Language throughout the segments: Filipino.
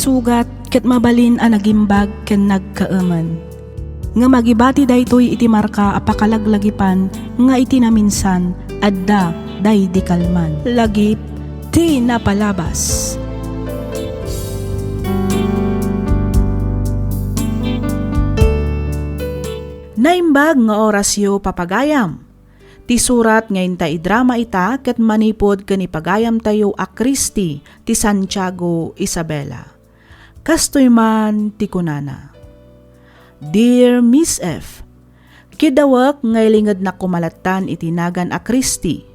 sugat ket mabalin a nagimbag ken nagkaemen. Nga magibati daytoy iti marka apakalaglagipan nga iti naminsan adda day di kalman. Lagip ti napalabas. Naimbag nga orasyo papagayam. Ti surat ngayon ta idrama ita ket manipod ken ipagayam tayo a Kristi ti Santiago Isabela. Kastoy man ti kunana. Dear Miss F, kidawak ngay lingad na kumalatan itinagan a Kristi.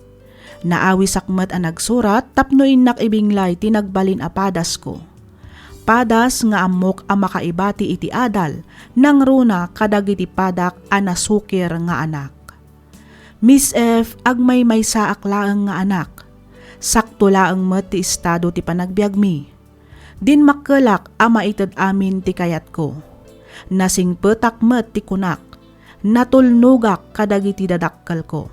Naawi sakmet a nagsurat tapno inak ibinglay tinagbalin a padas ko. Padas nga amok a makaibati iti adal nang runa kadagiti padak a nasukir nga anak. Miss F, agmay may saak laeng nga anak. Sakto laeng met ti estado ti panagbiag mi. Din makkelak a maited amin ti kayat ko. Nasing petak met ti kunak. Natulnugak kadagiti dadakkel ko.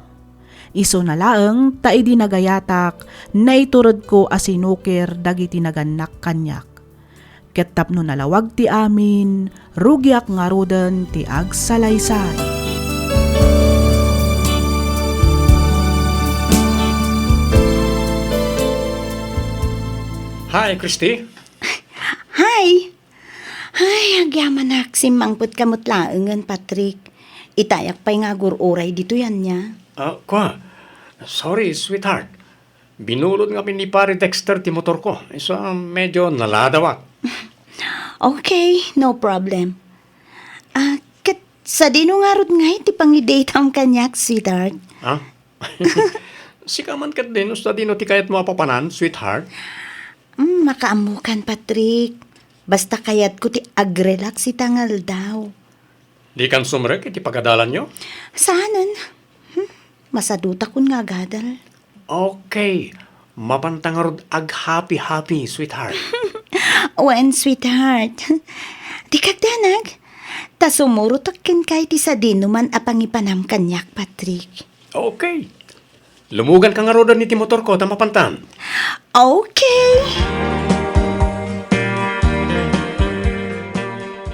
Iso na laeng ta idi nagayatak na iturod ko asinukir dagiti naganak kanyak. Ket tapno nalawag ti amin, rugyak nga ruden ti agsalaysay. Hi, Christy. Hi! Ay, agyaman nak, simangput kamot laengan, Patrick. Itayak pa'y nga gururay dito yan niya. Sorry, sweetheart. Binulod nga ni pare Dexter ti motor ko. So, medyo naladawak. Okay, no problem. Kat sa dino nga rod nga iti pang-date ang kanyak, sweetheart. Ha? Sika man kat din, usta dino ti kayat mo apapanan, sweetheart. Makaamukan, Patrick. Basta kayat ko ti agrelax si tangal daw. Di kan sumrek iti pagadalan nyo? Saanan? Masaduta kun nga gadal. Okay. Mapantangarod ag happy, sweetheart. Wen, sweetheart. Di kagdanag. Ta sumurutak ken kay ti sa dinuman apangipanam kanyak, Patrick. Okay. Lumugan ka nga rodan ni ti motor ko, tamapantan. Okay.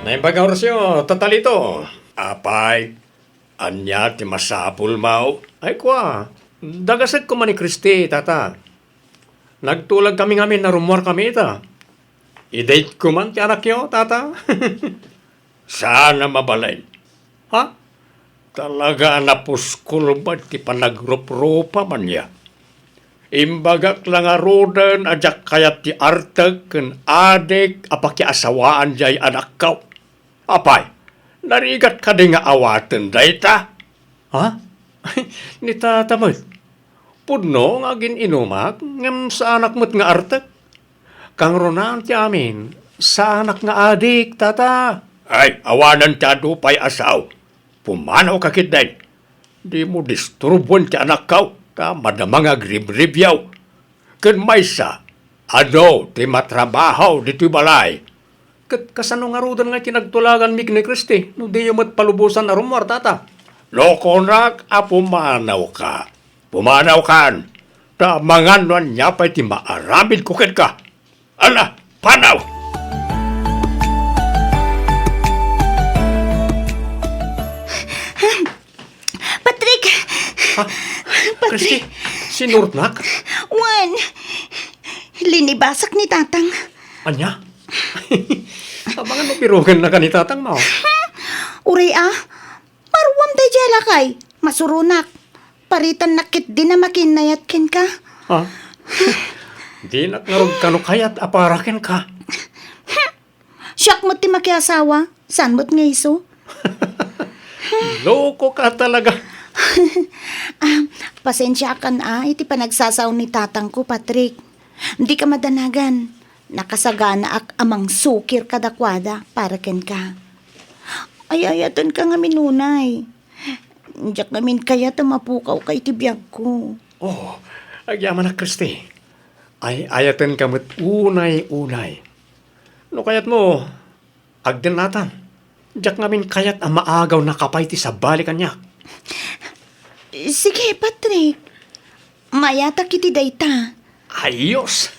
Naimbaga orasyo, tatalito. Apay, anya ti masapul mau. Ay kwa, dagasat ko man ni Christy, tata. Nagtulag kami ngamin na rumor kami ita. I-date ko man ti anak yo, tata. Sana mabalay. Ha? Talaga napuskul ba ti panagrup-rupa man niya? Imbagak lang nga rodan ajak kayat ti artag ken adek apaki asawaan jay anak kaw. Apay, narigat ka di nga awaten dayta? Ha? Ni tatamad. Pudno nga gininumak ngam sa anak mo't nga artag. Kang ronan ti amin, sa anak nga adik, tata. Ay, awanan ti adupay asaw. Pumanaw ka kitday. Di mo disturbon ti anak kaw. Ta madamang agrib-ribyaw. Ken maysa, ano, ti matrabahaw dito'y balay. Ket kasano nga rudan nga tinagtulagan mi ni Christy, no di yung palubusan na rumor, tata. Loko nak, pumanaw ka. Pumanaw kan. Ta manganuan niya pa'y ti maaramid kukid ka. Ala, panaw! Patrick! Ha? Christy, sinurnak? Juan! Linibasak ni Tatang. Anya? Abangan mo pirugan na ka ni tatang mo. Uray Marwam tayo jala kay. Masurunak. Paritan nakit din na makinayat ken ka. Ha? Di nakngarog ka no kayat aparakin ka. Siyak mo't ti makiasawa. San mo't nga iso? Loko ka talaga. Pasensya ka na iti panagsasaw ni Tatang ko, Patrick. Hindi ka madanagan. Nakasagana ak amang sukir kadakwada para ken ka. Ayayatan ka nga minunay. Diyak namin kaya mapukaw kay tibiyag ko. Oh, agyaman na Christy. Ay ayatan ka mo't unay-unay. No kayat mo, agden natan. Diyak ngamin kayat ang maagaw na kapay ti sa balikan niya. Sige, Patrick. Mayata kiti dayta. Ayos!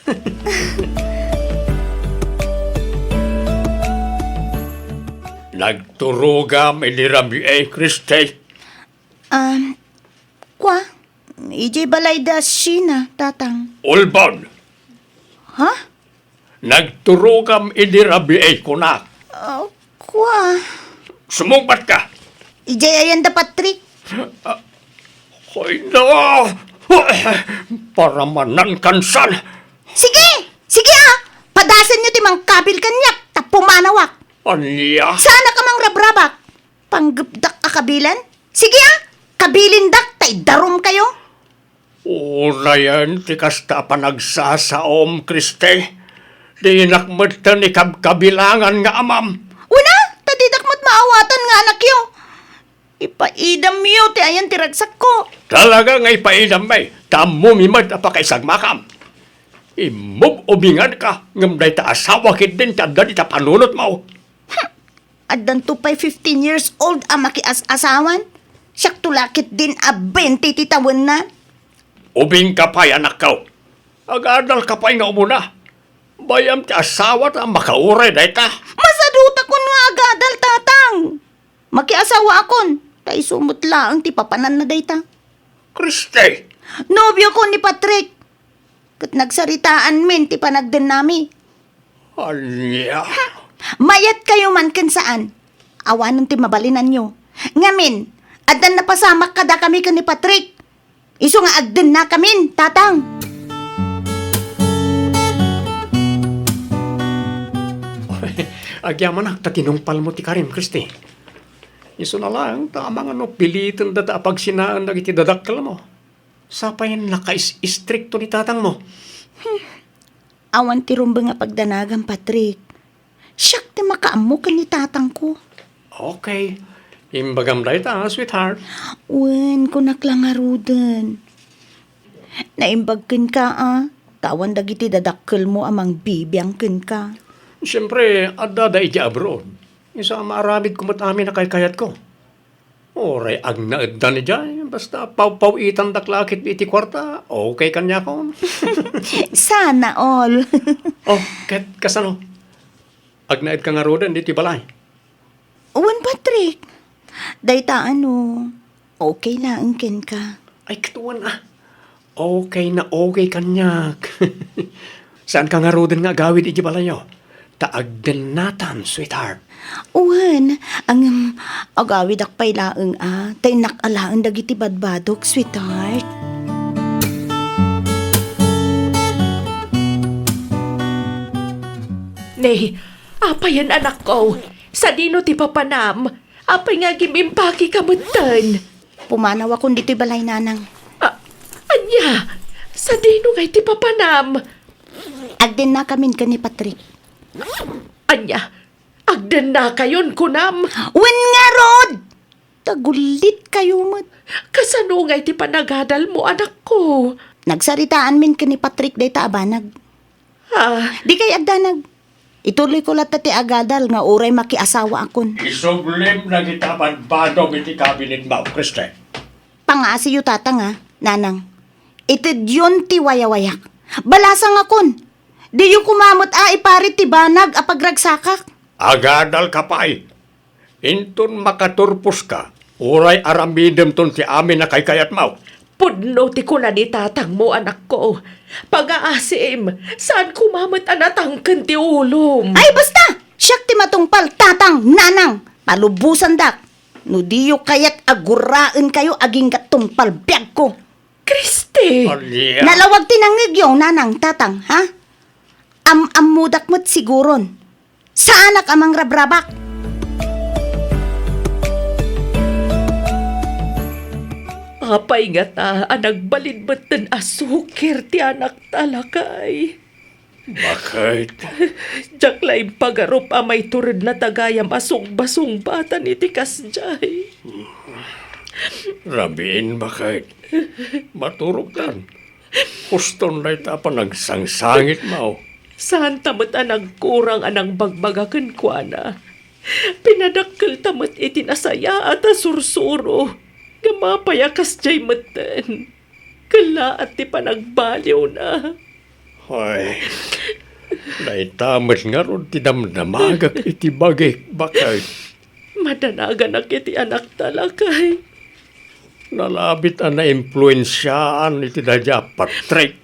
Nagturugam inirami Kriste. Kwa? Ijay balay da Sheena, tatang. Ulbon, Ha? nagturugam inirami kunak. Kwa? Sumugbat ka. Ijay ayan da Patrick. Hoy no! Para manan kansan. Sige! Sige Padasan nyo timang kabil kanyak, tapumanawak. Anya? Sana ka mang rabrabak. Panggabdak akabilan? Sige kabilindak, tay darum kayo. Una yan, tikas ta pa nagsasaom, Kriste. Di nakmata ni kabilangan nga amam. Una, tadidakmat maawatan nga anak yo. Ipaidam yo, ti ayan tiragsak ko. Talaga nga ipaidam may, tamumimad pa kay sagmakam. Imog ubingan ka, ngamday ta asawa kit din tada di ta panunot mo. Addan to pa'y 15 years old ang makias-asawan. Siyak tulakit din a 20 titawan na. Ubing ka pa'y anak ko. Agadal ka pa'y nga umuna. Bayam ti asawa ta makauray day ta. Masaduta kun nga agadal tatang. Makiasawa akon. Tay sumutla ang ti papanan na dayta. Kriste, Nobyo ko ni Patrick. Kat nagsaritaan min ti panagden nami. anya? Mayat kayo man kan saan. Awanon ti mabalinan nyo. Ngamin, adan na pasamak kada kami kan ni Patrick. Iso nga agden na kamin, tatang. Agyaman na, tatinungpal mo ti Karim, Kriste. Iso na lang, tama nga no, pilitin data pag sinaan na iti dadakkel mo. Sapayan nakais-istrikto ni tatang mo. Awan ti rumba nga pagdanagan, Patrick. Siyak ti makaamo ka ni tatang ko. Okay. Imbagam day ta, sweetheart. Wen, kunak lang arudan. Naimbagkin ka, Tawan dagiti dadakkel mo amang bibiyangkin ka. Siyempre, adda da iti abroad. Isa maaramid kumot amin na kayat ko. Oray, ag naadda ni dyan. Basta paw-pawitan daklakit iti kwarta. Okay kanya ko. Sana all. Oh, kasano? Ag naad ka nga rodan, diti balay. Wen, Patrick. Dayta okay lang ken ka. Ay, katuan Okay na okay kanyak. Saan ka nga rodan nga gawid iti balayo? Taag din natan, sweetheart. Uwan, ang agawid akpay laeng tay nakalaeng dagiti badbadok, sweetheart. Nay, apay yan anak ko. Sa dino ti papanam, apay nga gimimpaki kamutan. Pumanaw akong dito'y balay nanang. Anya, sa dino nga ti papanam. Agden na kamin ka ni Patrick. Anya, agdan na kayon kunam. Wen nga, Rod! Tagulit kayo mat. Kasano nga ti panagadal mo anak ko. Nagsaritaan min ka ni Patrick dayta abanag. Di kay agdanag. Ituloy ko lahat ti agadal nga uray makiasawa akon. Isublim na kita badbadong iti kabinet mo, Kriste. Pangasi yu tatang nanang. Itid yun ti wayawayak. Balasang akon. Di yung kumamot iparit ti banag apagragsakak. Agadal ka pa'y. Inton makaturpos ka, uray aramidem ton ti amin na kaykayat mo. Pudno ti ko na ni tatang mo anak ko. Pag-aasim, saan kumamot anatangkan ti ulom? Ay basta! Siyak ti matungpal, tatang, nanang. Palubusan dak. No diyo kayat aguraan kayo aging gatungpal biyag ko. Kriste! Alya. Nalawag tinangig yung nanang, tatang, ha? Mudak mo't siguron. Saanak amang rabrabak? Apay nga ta, nagbalidbat ng asukir ti anak talakay. Bakit? Jaklay pagarup amay turod na tagayam asong-basong bata ni tikas jay. Rabin, bakit? Maturog tan. Huston na ita pa nagsangsangit mo. Saan tamot nagkurang anang bagbagakan kwa na? Pinadakkel tamot itinasaya at asursuro. Gamapayakas jay matan. Kala at ti panagbaliw na. Hoy, naitamat nga ron ti damdamagak iti bagay. Bakit? Madanagan na kiti anak talakay. Nalabit ang na-influensyaan iti dadya, Patrick.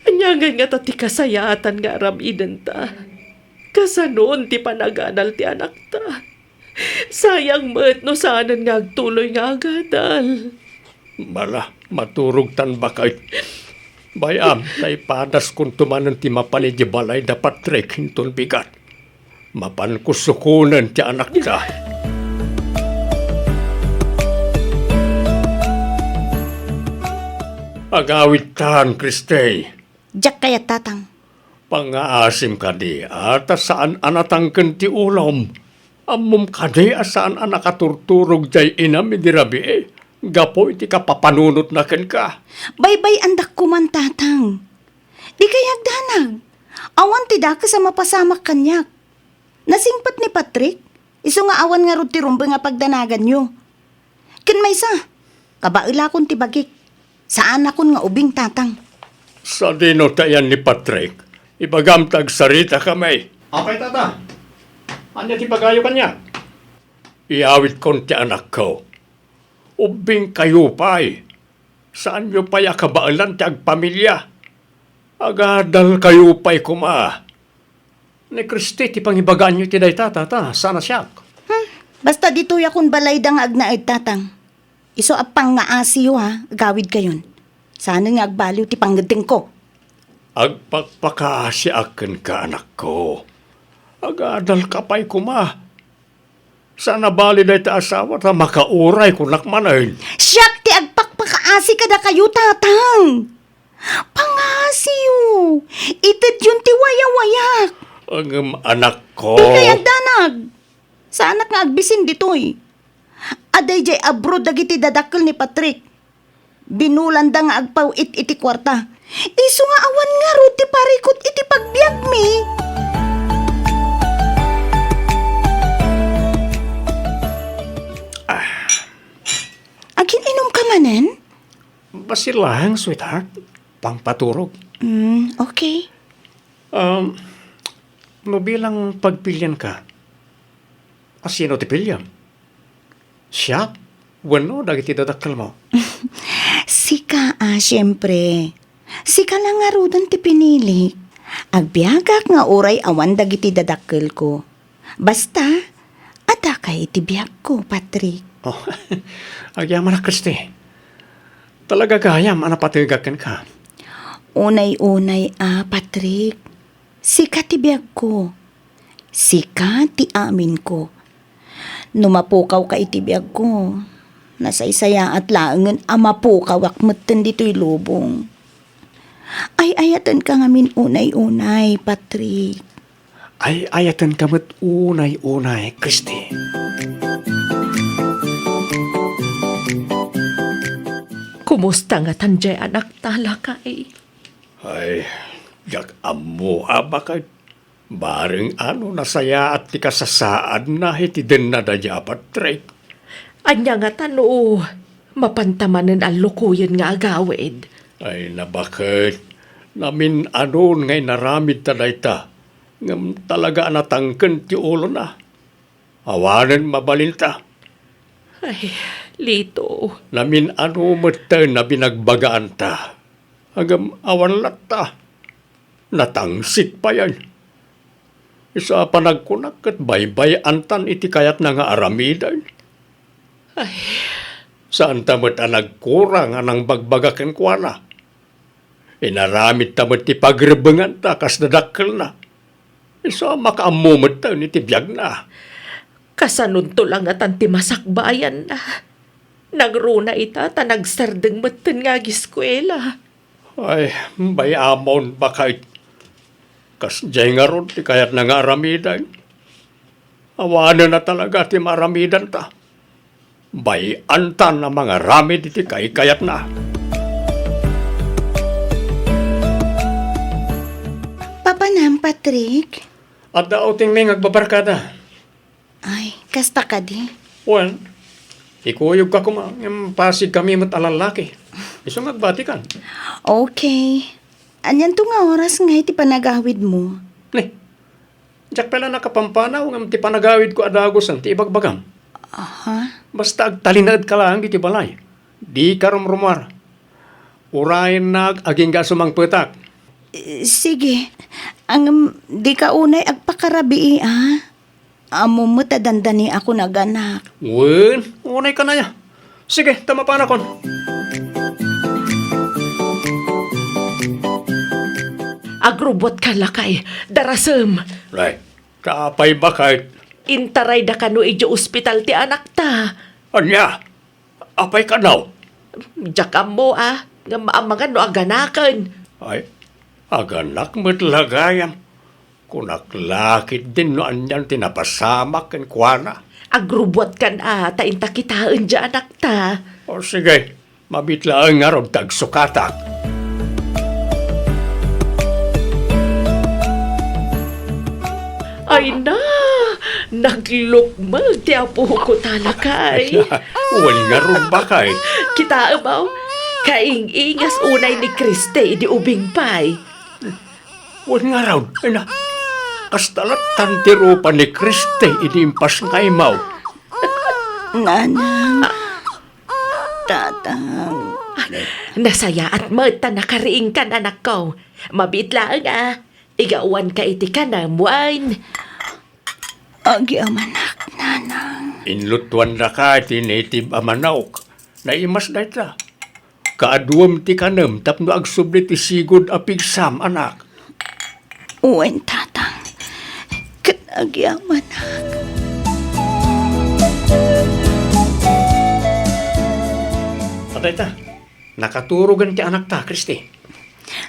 Anyangan nga ta ti kasayatan nga aramidan ta. Kasanon ti panaganal ti anak ta. Sayang met no saanan nga agtuloy nga agadal. Mala, maturog tan bakay. Bayam, naipadas kung tumanan ti mapani di balay da Patrick hinton bigat. Mapan kusukunan ti anak ta. Agawit tan, Kristey. Diyak kaya tatang. Pangaasim ka di, at saan anatangken ti ulam. Amom ka di, saan anakaturturog jay inam idirabi eh. Gapo iti kapapanunot na ken ka. Baybay andak ko man tatang. Di kayag danag. Awan ti da ka sa mapasamak kanyak. Nasingpat ni Patrick. Iso nga awan nga rod ti rumbe nga pagdanagan nyo. Ken may sa. Kabaila kon ti bagik. Saan akon nga ubing tatang. Sa dino tayan ni Patrick, ibagamtag sarita kamay. Okay, tata. Anya ti pagayo kanya? Iawit kon ti anak ko. Ubing kayo pa'y. Saan nyo pa'y akabaalan ti agpamilya? Agadal kayo pa'y kuma. Ni Kristi ti pangibagaan nyo ti day tata, sana siya. Basta dito'y akong balay da nga agnaid tatang. Iso apang nga asiyo ha, gawid kayon. Sana nga agbaliw ti panggading ko. Agpakpakasi akin ka, anak ko. Agadal ka pa'y kuma. Sana bali day ta asawa ta makauray kung nakmanayin. Siyak ti agpakpakaasi kada kayo tatang. Pangasiyo. Ited yun ti wayawayak. Ang anak ko. Di kayag danag. Sa anak nga agbisin dito'y. Aday jay abroad dagiti dadakkel ni Patrick. Binulanda nga agpaw iti kwarta. Isu nga awan nga ro ti parikot iti pagbiag mi. Agin inom ka manen? Basilang, sweetheart. Pangpaturog. Okay. Bilang pagpilyan ka, sino ti pilyan? Siya? Wano, dagiti dadakkel mo. Sika syempre. Sika lang nga rudan ti pinili. Agbiagak nga oray awan dagiti dadakkel ko. Basta, ada kay iti biag ko, Patrick. Oh, agyaman na, Kristi. Talaga gayam, anapatigakin ka. Unay-unay, Patrick. Sika ti biag ko. Sika ti amin ko. Numapukaw ka iti biag ko. Nasaysaya at laangan amapukaw akmatan dito'y lubong. Ay ayatan ka ngamin unay-unay, Patrick. Ay ayatan kamat unay-unay, Kristi. Kumusta nga tanjay anak talakay? Ay, yak amo abakay. Baring ano nasaya at ti kasasaad na hiti din na dadya, Patrick. Anya nga tano, mapantamanan ang lukuyan nga agawid. Ay nabakit. Namin anon ngay naramid taday ta. Ngam talaga natangken ti ulo na. Awanan mabalinta. Ay, lito. Namin ano matan na binagbagaan ta. Agam awan latta. Natangsik pa yan. Isa pa nagkunak at baybay antan iti kayat na nga aramidan. Ay, Saan tamat ang nagkurang anang bagbagakan kwa na. Inaramit tamat ti pagrebengan ta kas dadakkel na. Isa makaamumot ta ni ti biyag na. kasanunto lang at ang timasakbayan na. Nagruna ita ta nagsardeng matan nga giskwela. Ay, bayamon bakit. Kas jay nga ron, ti kayat na nga aramidan. Awanan na talaga ti maramidan ta. Bayantan na mga ramid iti kayat na. Papa nam, Patrick. At daoting may ngagbabarkada. Ay, kasta ka di. Well, ikuyog ka kuma. Yung pasig kami mat alalaki. Iso magbatikan. Okay. Anyan to nga oras nga iti panagawid mo. Diyak pala nakapampanaw ng ti panagawid ko adagos ang ti ibagbagam. Basta agtalinad ka lang, iti balay. Di ka rumrumar. Urayan nag aging ga sumang petak. Sige, ang di ka unay agpakarabi Amo mo tadandani ako naganak. Wen, unay ka na ya. Sige, tama pa na kon. Agrobot ka lakay, darasem. Right. Kaapay ba kahit Intaray da kano ijo ospital ti anak ta. anya? Apay ka daw? Jakam mo nga maamangan no aganakan. Ay, aganak mo't lagayam. Kunaklakit din no anyan tinapasamak kan kuana. Agrobot kan ta inta kitaan dya anak ta. O sige, mabitla ang araw tagsukatak. Ay na, naglukmag ti apo ko talakay. Wal nga ron ba kay? Kita ba? Kaing-ingas unay ni Kriste di ubing pay. Wal nga raw. Ay na, kastalat tantiro pa ni Kriste inimpas ngay mau. Nanang, tatang. Nasaya at mata nakariing kan anak ko. Mabitlaan Igawan ka iti ka na muan. Agi amanak, nanang. Inlutuan na ka tinitib amanaok. Naimas na ita. Kaaduam ti kanam tapno agsubli ti sigod apigsam anak. Uwen, tatang. Kat agi amanak. Atay ta, nakaturugan ti anak ta, Kristi.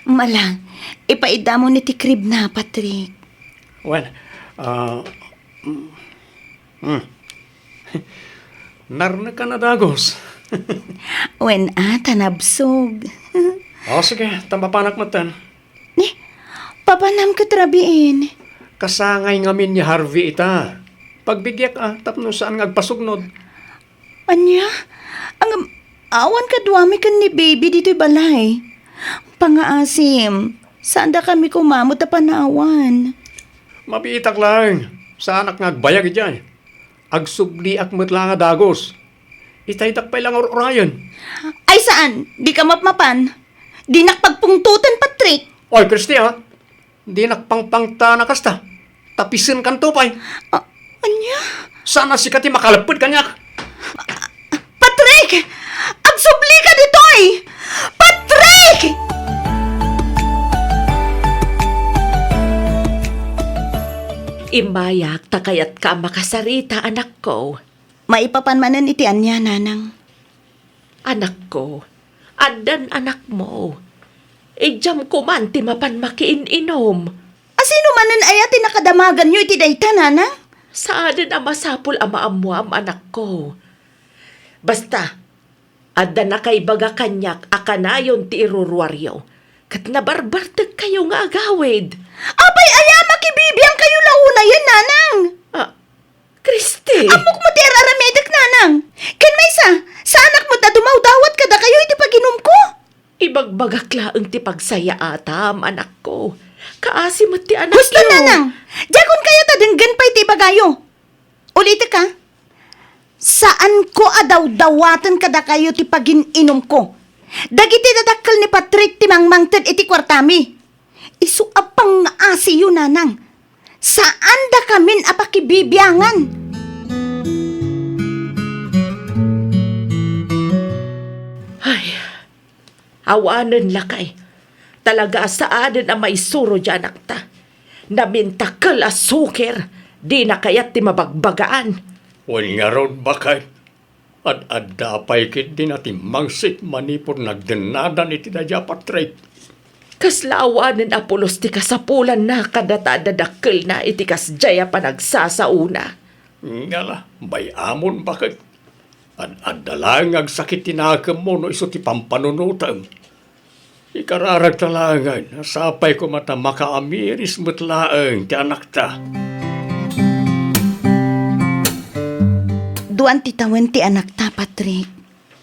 Malang, ipaida mo ni ti krib na, Patrick. Well, narna ka na dagos. Uwen, tanabsog. O sige, tampapanak matan. Papanam ka trabiin. Kasangay ngamin ni Harvey ita. Pagbigyak tapno saan ngagpasugnod. Anya, ang awan ka duwami kan ni baby dito'y balay. Pangaasim, saan da kami kumamot na panawan? Mapiitak lang. Sa anak ngagbayag dyan. Agsubli ak metla nga dagos. Itaydak pa lang orayan. Ay saan? Di ka mapmapan? Di nakpagpungtutan, Patrick. Oy, Kristi di nakpangpangta na kasta. Tapisin kan tupay. Anya? Sana sikati makalapod kanyak. Patrick! Agsubli ka dito'y! Patrick! Imbayak takayat ka makasarita anak ko. Maipapanmanan iti anya, nanang. Anak ko, adan anak mo. Ijam ko man ti mapan makiin-inom. Asino manan ayati nakadamagan nyo iti dayta, nanang? Saan ang masapul amaamuam anak ko? Basta, adda na kay baga kanyak akanayon ti iruruaryo. Kat nabarbartag kayo nga agawid. Abay, ayama kibibiyang kayo launa yan, nanang. Kristi! Amok mo ti aramedak, nanang. Ken may sa anak mo ta dumawdawat kada kayo iti paginom ko. Ibagbagakla ang ti pagsaya atam, anak ko. Kaasi mo ti anak Gusto, yo. nanang. Diyagon kayo tadenggan pa iti bagayo. Ulit ka. Saan ko adaw-dawatan kada kayo ti pagininom ko? Dagiti dadakkel ni Patrick ti mangmangted iti kwartami. Isu apang naasi yun, nanang. Saan da kamin apakibibiyangan? Ay, awanan lakay. Talaga saanan ang may suro dyan akta. Namintakal as suker. Di na kaya't ti mabagbagaan. Wal nga ron bakay. At adapay kit din ati mangsit manipur nagdenadan iti dadya Patrick. Kaslawanan apulos ti kasapulan na kadata-dadakkel na iti kasjaya pa nagsasauna. Ngala, bayamon bakit? At adalang agsakit tinakam mo no iso ti pampanunutam. Ikararag talangan, nasapay ko mata makaamiris mutlaang ti anak ta. Duan ti tawen ti anak ta, Patrick.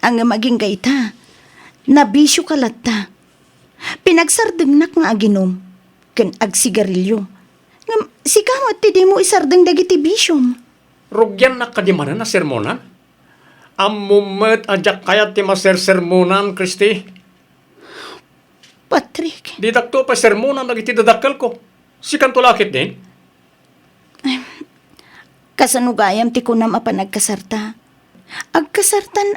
Ang maging gaita. Nabisyo kalat ta. Pinagsardengnak nga aginom. Ken agsigarilyo. Ngam, sikamot ti di mo isardeng dagiti bisyom. Rugyan na kadimanan na sermonan. Amumet ajak kayat ti maser sermonan, Kristi. Patrick, Di dakto pa sermonan lagi ti dadakkel ko. Sikan tulakit din. kasanugayam ti kunam a panagkasarta. Agkasartan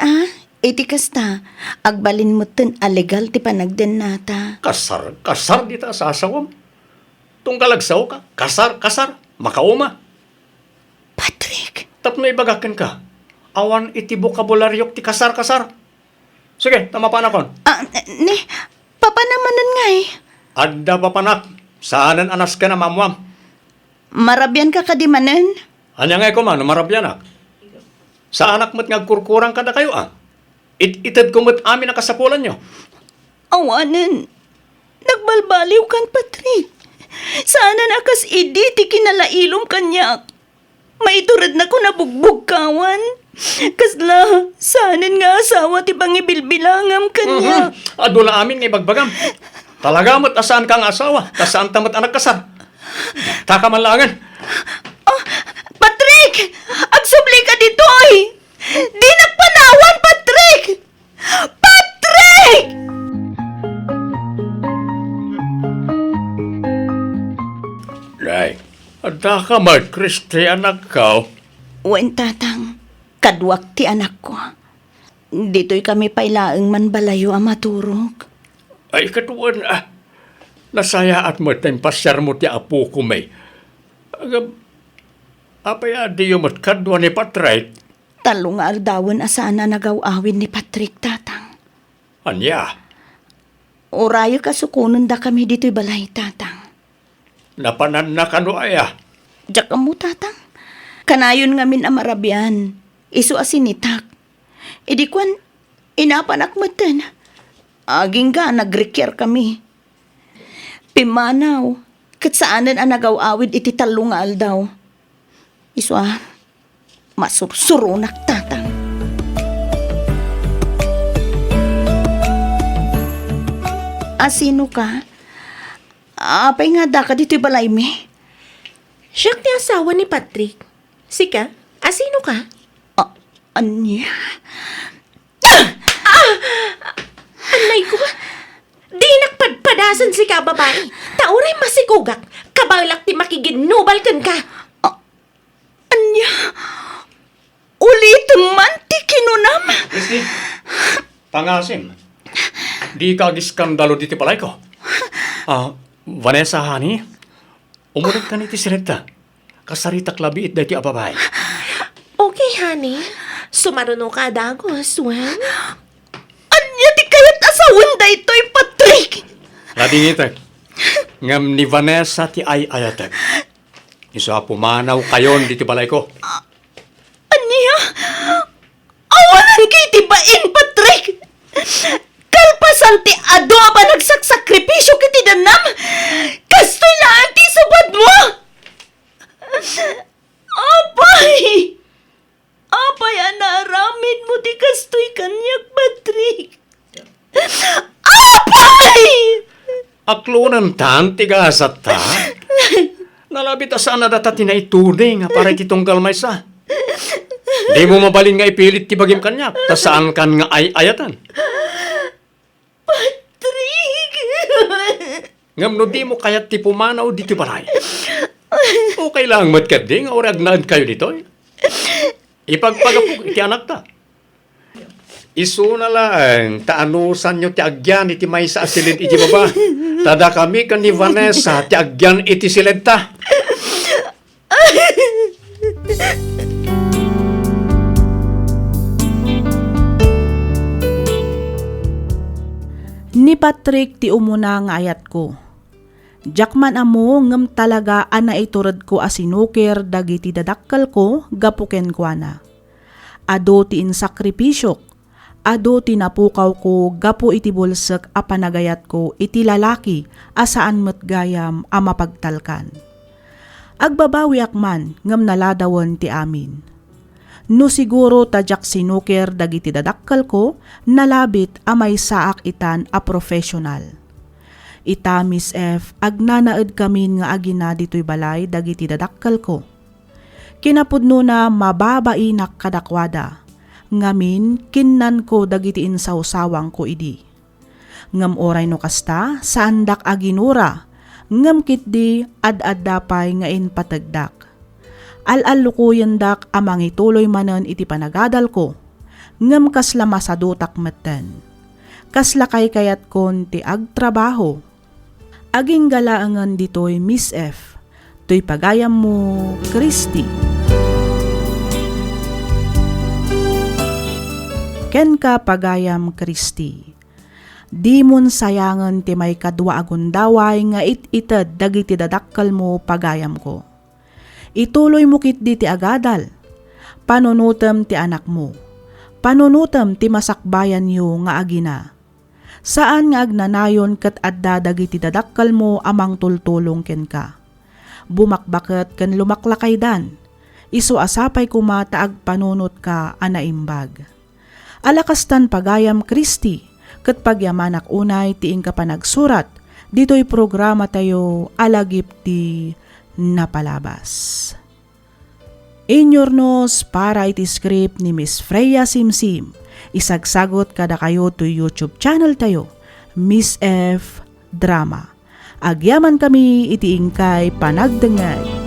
iti kasta, agbalin mo ten alegal ti panagden nata. Kasar dita sa asawam. Tunggalagsaw ka, kasar, makauma. Patrick, Tapno ibagakin ka. Awan iti bokabularyok ti kasar. Sige, tama pa nakon. ni, papanamanan nga Adda pa panak. Saanan anas ka na mamwam. Marabyan ka kadimanan? Anya nga ko man, marabyanak. Sa anak mo't ngagkurkurang kada kayo Itad ko mo't amin nakasapulan nyo. Awanan, nagbalbaliw kan Patrick. Sana nakas idi ti kinalailom kanyak. Maiturad na ko na bugbog kawan. Kasla, sanan nga asawa ti pangibilbilangam kanya. Adula amin nga ibagbagam. Talaga mo't asaan kang asawa, kasaan tamat anak kasar. Takamanlangan. Patrick! Agsubli ka ditoy! Di nagpanawan, Patrick! Patrick! Nay, adda ka mat, Kristi, anak ka. Wen tatang, kadwak ti anak ko. Dito'y kami pailaeng man balayo ang maturog. Ay, katuan, nasaya at mo tayong pasyar mo ti apo ko may. Apay adi yung matkadwa ni Patrick. Talo nga aldawan asana nagawawin ni Patrick tatang. Anya, Orayo kasukunon da kami dito'y balay tatang. napanan na kano aya. Diyak mo tatang. Kanayon ngamin amarabyan. Isu asinitak. Idi kwan, inapanak mo ten. Aging ga, nagrekyar kami. Pimanaw, kat saanan ang nagawawid iti talo nga aldaw. Isu masursurunak tatang. Sino ka? Apay nga da ka dito'y balay mi. Siya ti asawa ni Patrick. Sika, asino ka? Anya? Anay ko, di nakpadpadasan si ka babae. Tauray masikugak, kabalak ti makiginubal kan ka. Anya? Ulit man ti kinunam? Kristi, pangasim. Di ka giskandalo diti palay ko. Vanessa, honey, umulat ka ni ti sireta. Kasarita klabi it dati ababay. Okay, honey. Sumaruno ka dagos, wen? Anya ti kayat asawan da ito'y Patrick? Lading itak. Ngam ni Vanessa ti ayatek. Isa pumanaw kayon diti balay ko. Anya? Awanan kay tibain, Patrick! Kalpasan ti ado pa nagsaksakripisyo kiti danam! Kastoy lang ti subad mo! Apay! Apay, anaramin mo ti kastoy kanyak, Patrick! Apay! Aklunan tan tigasat ta. Nalabit asaan na data tinaitunay nga para kitunggal may sa. Di mo mabalin nga ipilit ti bagim kanya. Ta saan kan nga ayatan. Patrick! Ngam no di mo kayat ti pumanaw diti balay. Okay lang matkat di nga oragnan kayo dito. Ipagpagapok iti anak ta. Isu na lang, taanusan nyo ti agyan iti may sa asilid iti baba. Tada kami kan ni Vanessa ti agyan iti silid ta. Ni Patrick ti umuna nga ayat ko. Jakman amo ngem talaga ana iturad ko asinukir dagiti dadakkel ko gapuken ko ana. Ado ti insakripisyok, ado ti napukaw ko gapu iti bulsek a panagayat ko iti lalaki asaan met gayam a mapagtalkan. Agbabawi akman ngem naladawon ti amin. No siguro tadyak sinukir dagiti dadakkel ko nalabit a may saak itan a professional. Ita Miss F, agnanaed kamin nga agina dito'y balay dagiti dadakkel ko. Kinapudno na mababainak kadakwada, ngamin kinnan ko dagiti insawsawang ko idi. Ngam oray no kasta, saandak aginura, ngam kitdi ad-addapay nga patagdak. Al-alukuyan dak amang ituloy manen iti panagadal ko, ngam kasla masadutak metten. Kasla kay kayat kon ti agtrabaho. Aging galaangan ditoy Miss F. To'y pagayam mo, Kristi. Ken ka pagayam, Kristi. Di mon sayangan ti may kadwa agundaway nga it-ited dagiti dadakkal mo pagayam ko. Ituloy mo kit di ti agadal. Panunutem ti anak mo. Panunutem ti masakbayan yo nga agina. Saan nga agnanayon ket adda dagiti dadakkal mo amang tultulong ken ka. Bumakbaket ken lumaklakay dan. Isu asapay kuma taag panunot ka anaimbag. Alakastan pagayam, Kristi. Ket pagyamanak unay tiing ka pa nagsurat, dito'y programa tayo alagip ti napalabas. Inyornos para iti script ni Miss Freya Simsim, isagsagot kada kayo to YouTube channel tayo, Miss F Drama. Agyaman kami iti ingkay panagdengay.